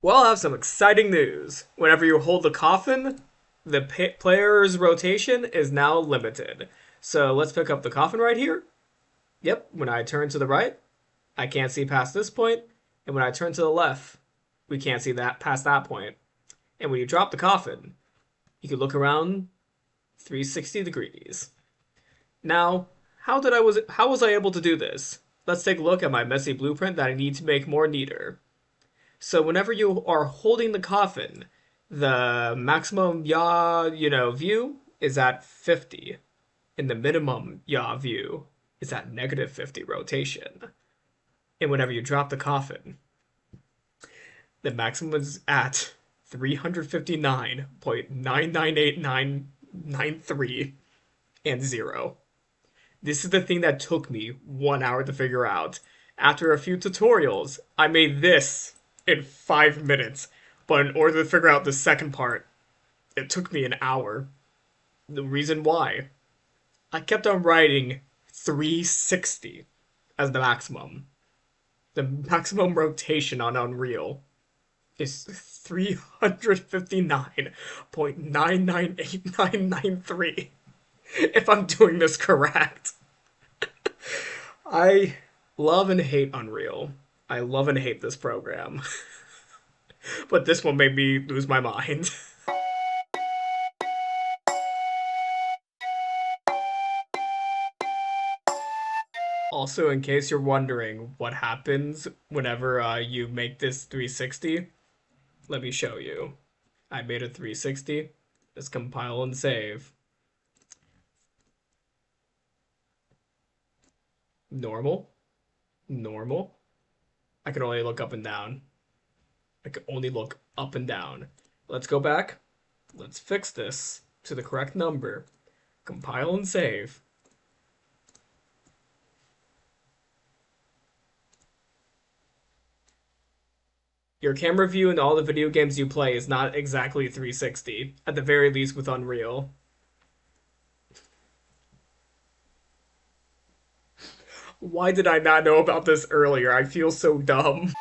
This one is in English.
Well, I have some exciting news. Whenever you hold the coffin, the player's rotation is now limited. So let's pick up the coffin right here. Yep, when I turn to the right, I can't see past this point, and when I turn to the left, we can't see that past that point. And when you drop the coffin, you can look around 360 degrees. Now, how was I able to do this? Let's take a look at my messy blueprint that I need to make more neater. So whenever you are holding the coffin, the maximum yaw, view is at 50, and the minimum yaw view is at negative 50 rotation. And whenever you drop the coffin, the maximum is at 359.9989993 and 0. This is the thing that took me 1 hour to figure out. After a few tutorials, I made this in 5 minutes. But in order to figure out the second part, it took me an hour. The reason why? I kept on writing 360 as the maximum. The maximum rotation on Unreal is 359.9989993. If I'm doing this correct. I love and hate Unreal. I love and hate this program. But this one made me lose my mind. Also, in case you're wondering what happens whenever you make this 360, let me show you. I made a 360. Let's compile and save. Normal. Normal. I can only look up and down. I can only look up and down. Let's go back. Let's fix this to the correct number. Compile and save. Your camera view in all the video games you play is not exactly 360, at the very least with Unreal. Why did I not know about this earlier? I feel so dumb.